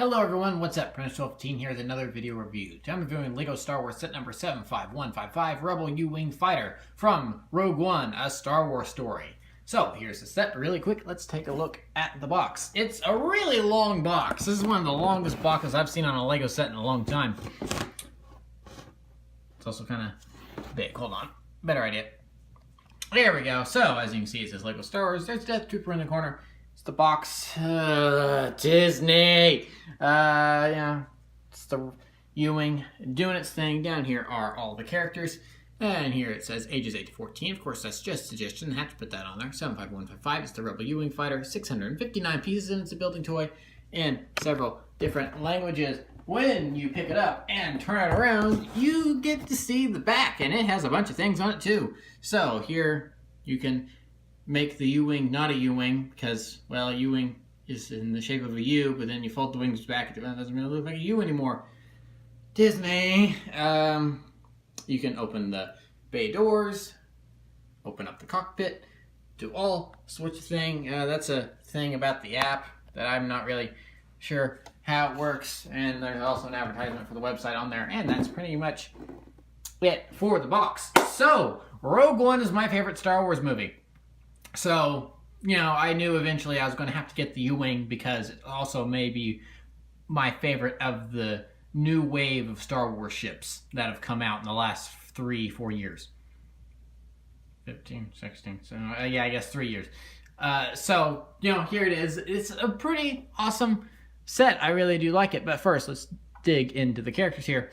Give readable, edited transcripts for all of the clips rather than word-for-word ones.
Hello everyone, what's up? Prince1215 here with another video review. Today I'm reviewing LEGO Star Wars set number 75155, Rebel U-Wing Fighter from Rogue One, a Star Wars story. So here's the set really quick. Let's take a look at the box. It's a really long box. This is one of the longest boxes I've seen on a LEGO set in a long time. It's also kind of big. Hold on. Better idea. There we go. So as you can see, it says LEGO Star Wars. There's Death Trooper in the corner. It's the box. Disney. Yeah, it's the U-Wing doing its thing. Down here are all the characters. And here it says ages 8 to 14. Of course, that's just a suggestion. I have to put that on there. 75155. It's the Rebel U-Wing Fighter. 659 pieces, and it's a building toy in several different languages. When you pick it up and turn it around, you get to see the back, and it has a bunch of things on it too. So here you can make the U-Wing not a U-Wing because, well, a U-Wing is in the shape of a U, but then you fold the wings back, it doesn't really look like a U anymore. Disney. You can open the bay doors, open up the cockpit, do all sorts of things. That's a thing about the app that I'm not really sure how it works, and there's also an advertisement for the website on there, and that's pretty much it for the box. So, Rogue One is my favorite Star Wars movie. So, you know, I knew eventually I was going to have to get the U-Wing because it also may be my favorite of the new wave of Star Wars ships that have come out in the last 3-4 years. 15, 16, so yeah, I guess 3 years. So, you know, here it is. It's a pretty awesome set. I really do like it. But first, let's dig into the characters here.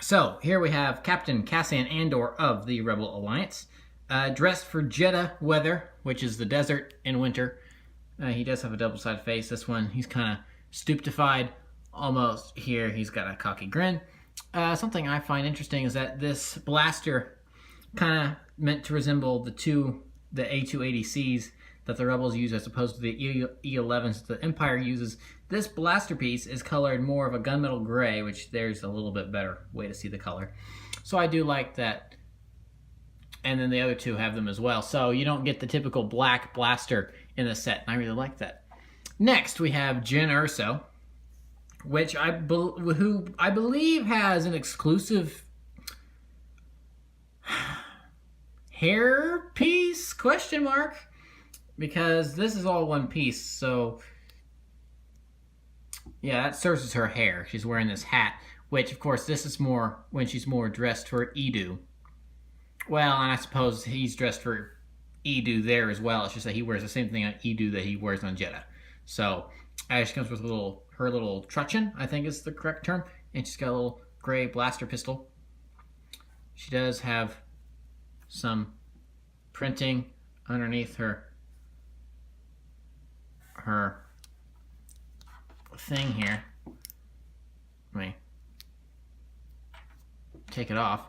So, here we have Captain Cassian Andor of the Rebel Alliance. Dressed for Jeddah weather, which is the desert in winter. He does have a double-sided face. This one, he's kind of stupefied almost. Here, he's got a cocky grin. Something I find interesting is that this blaster kind of meant to resemble the A280Cs that the Rebels use as opposed to the E11s the Empire uses. This blaster piece is colored more of a gunmetal gray, which there's a little bit better way to see the color. So I do like that. And then the other two have them as well. So you don't get the typical black blaster in the set. And I really like that. Next, we have Jyn Erso, which who I believe has an exclusive hair piece, question mark, because this is all one piece. So yeah, that serves as her hair. She's wearing this hat, which of course this is more when she's more dressed for Edu. Well, and I suppose he's dressed for Edu there as well. It's just that he wears the same thing on Edu that he wears on Jeddah. So, she comes with her little truncheon, I think is the correct term. And she's got a little gray blaster pistol. She does have some printing underneath her thing here. Let me take it off.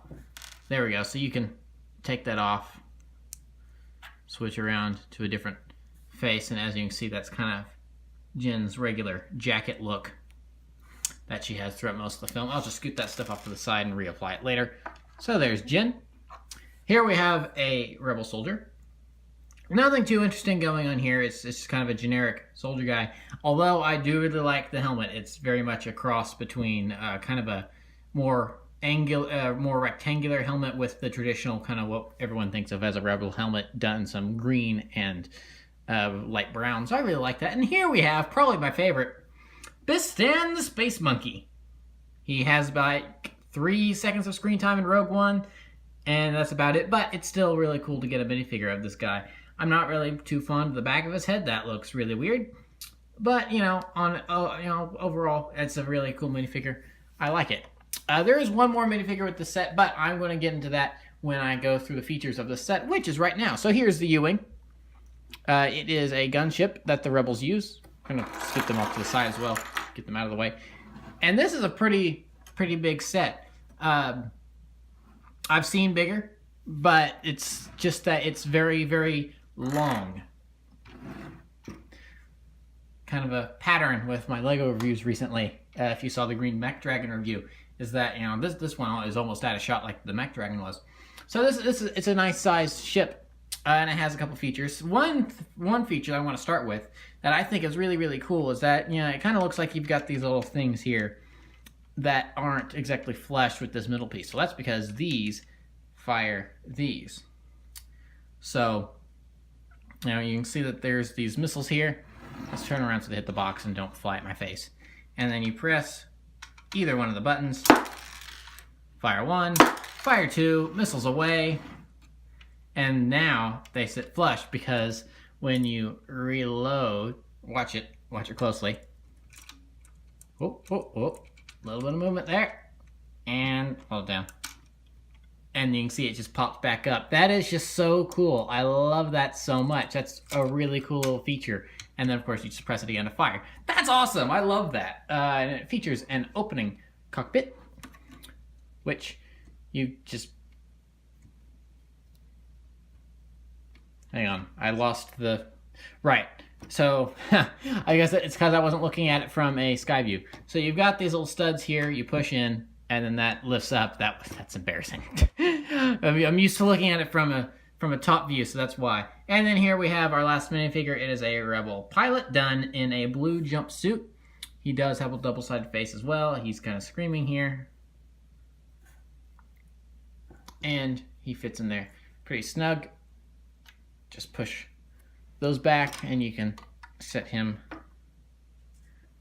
There we go. So you can take that off, switch around to a different face, and as you can see, that's kind of Jyn's regular jacket look that she has throughout most of the film. I'll just scoot that stuff off to the side and reapply it later. So there's Jyn. Here we have a Rebel soldier. Nothing too interesting going on here. It's just kind of a generic soldier guy. Although I do really like the helmet. It's very much a cross between kind of a more rectangular helmet with the traditional kind of what everyone thinks of as a Rebel helmet, done some green and light brown. So I really like that. And here we have probably my favorite, Bistan the Space Monkey. He has about 3 seconds of screen time in Rogue One, and that's about it. But it's still really cool to get a minifigure of this guy. I'm not really too fond of the back of his head. That looks really weird. But you know, overall, it's a really cool minifigure. I like it. There is one more minifigure with the set, but I'm going to get into that when I go through the features of the set, which is right now. So here's the U-Wing. It is a gunship that the Rebels use. I'm going to scoot them off to the side as well, get them out of the way. And this is a pretty big set. I've seen bigger, but it's just that it's very, very long. Kind of a pattern with my LEGO reviews recently. If you saw the Green Mech Dragon review, is that, you know, this one is almost out of shot like the Mech Dragon was. So it's a nice sized ship. And it has a couple features. One feature I want to start with that I think is really, really cool is that, it kind of looks like you've got these little things here that aren't exactly flush with this middle piece. So that's because these fire these. So, you can see that there's these missiles here. Let's turn around so they hit the box and don't fly at my face. And then you press either one of the buttons. Fire 1, fire 2, missiles away. And now they sit flush because when you reload, watch it closely. Oh, a little bit of movement there. And hold down. And you can see it just pops back up. That is just so cool. I love that so much. That's a really cool little feature. And then, of course, you just press it again to fire. That's awesome. I love that. And it features an opening cockpit, which you just... Hang on. I lost the... Right. So, I guess it's because I wasn't looking at it from a sky view. So you've got these little studs here. You push in, and then that lifts up. That's embarrassing. I'm used to looking at it from a top view, so that's why. And then here we have our last minifigure. It is a Rebel pilot done in a blue jumpsuit. He does have a double-sided face as well. He's kind of screaming here. And he fits in there pretty snug. Just push those back, and you can set him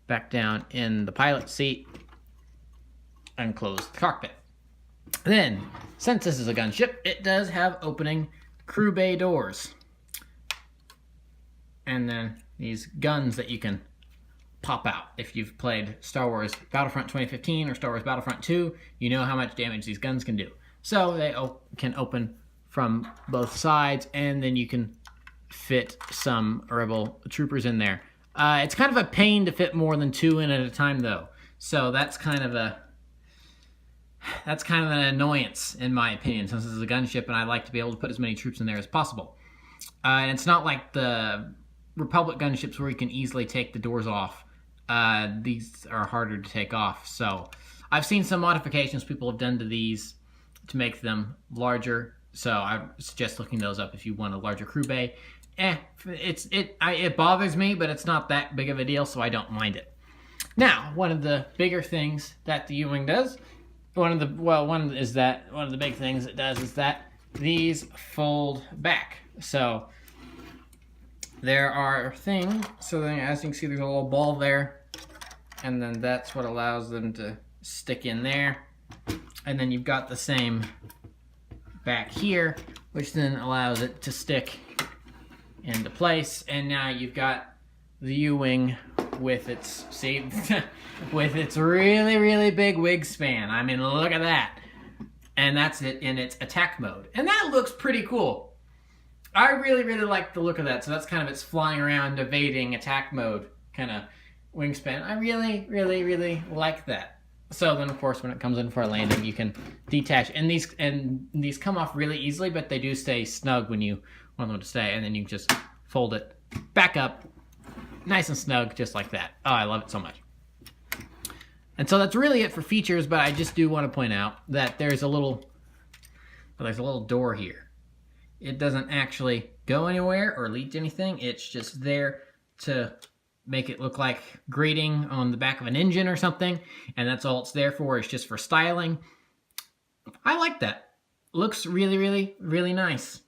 back down in the pilot seat and close the cockpit. Then, since this is a gunship, it does have opening crew bay doors. And then these guns that you can pop out. If you've played Star Wars Battlefront 2015 or Star Wars Battlefront 2, you know how much damage these guns can do. So they can open from both sides, and then you can fit some Rebel troopers in there. It's kind of a pain to fit more than 2 in at a time, though. So that's kind of an annoyance, in my opinion, since this is a gunship, and I like to be able to put as many troops in there as possible. And it's not like the Republic gunships where you can easily take the doors off. These are harder to take off. So I've seen some modifications people have done to these to make them larger. So I suggest looking those up if you want a larger crew bay. It bothers me, but it's not that big of a deal, so I don't mind it. Now, one of the bigger things that the U-wing does, one of the big things it does is that these fold back. So there are things. So then, as you can see, there's a little ball there, and then that's what allows them to stick in there. And then you've got the same back here, which then allows it to stick into place. And now you've got the U-wing with its with its really, really big wingspan. I mean, look at that. And that's it in its attack mode. And that looks pretty cool. I really, really like the look of that. So that's kind of its flying around, evading attack mode kind of wingspan. I really, really, really like that. So then, of course, when it comes in for a landing, you can detach. And these come off really easily, but they do stay snug when you want them to stay. And then you just fold it back up, nice and snug, just like that. Oh, I love it so much. And so that's really it for features, but I just do want to point out that there's a little door here. It doesn't actually go anywhere or lead to anything. It's just there to make it look like grating on the back of an engine or something, and that's all it's there for. It's just for styling. I like that. Looks really, really, really nice.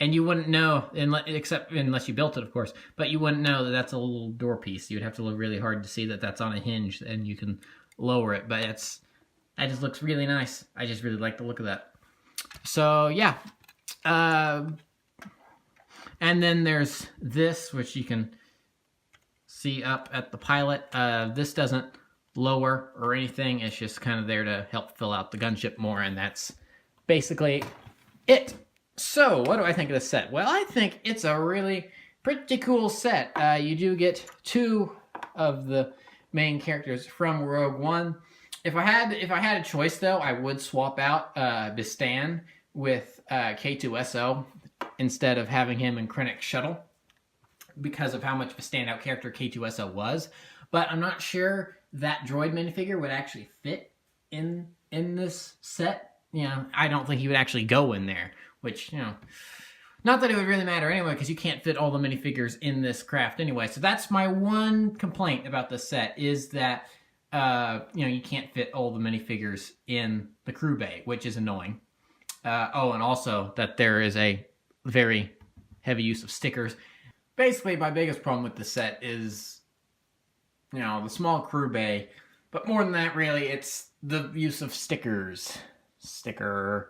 And you wouldn't know, unless you built it, of course, but you wouldn't know that that's a little door piece. You'd have to look really hard to see that that's on a hinge, and you can lower it, but that just looks really nice. I just really like the look of that. So, yeah. And then there's this, which you can see up at the pilot. This doesn't lower or anything. It's just kind of there to help fill out the gunship more, and that's basically it. So, what do I think of this set? Well, I think it's a really pretty cool set. You do get 2 of the main characters from Rogue One. If I had a choice, though, I would swap out Bistan with K2SO instead of having him in Krennic's shuttle, because of how much of a standout character K2SO was. But I'm not sure that droid minifigure would actually fit in this set. I don't think he would actually go in there, which, Not that it would really matter anyway, because you can't fit all the minifigures in this craft anyway. So that's my one complaint about this set, is that you can't fit all the minifigures in the crew bay, which is annoying. Oh, and also that there is a very heavy use of stickers. Basically, my biggest problem with the set is, the small crew bay. But more than that, really, it's the use of stickers. Stickers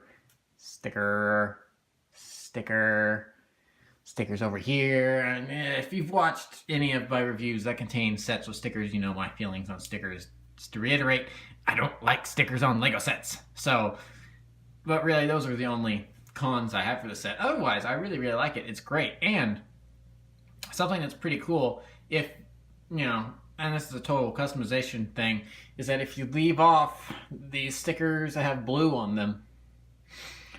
over here. And if you've watched any of my reviews that contain sets with stickers, you know my feelings on stickers. Just to reiterate, I don't like stickers on Lego sets. But really, those are the only cons I have for the set. Otherwise, I really, really like it. It's great. And something that's pretty cool, if, and this is a total customization thing, is that if you leave off these stickers that have blue on them,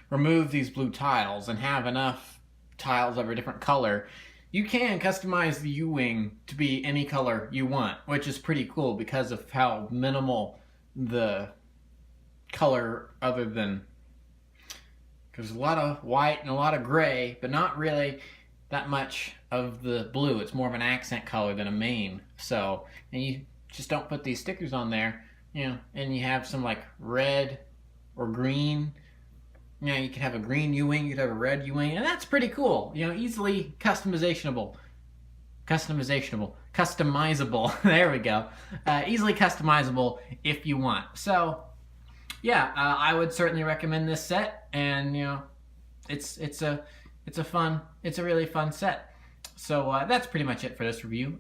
remove these blue tiles, and have enough tiles of a different color, you can customize the U-Wing to be any color you want, which is pretty cool because of how minimal the color, other than, because there's a lot of white and a lot of gray, but not really that much of the blue. It's more of an accent color than a main. So, and you just don't put these stickers on there, and you have some like red or green. You could have a green U-Wing, you could have a red U-Wing, and that's pretty cool. Easily customizable. There we go. Easily customizable if you want. So, yeah, I would certainly recommend this set, and it's a really fun set. So that's pretty much it for this review.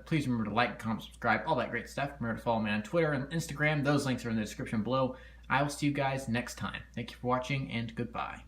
Please remember to like, comment, subscribe, all that great stuff. Remember to follow me on Twitter and Instagram. Those links are in the description below. I will see you guys next time. Thank you for watching, and goodbye.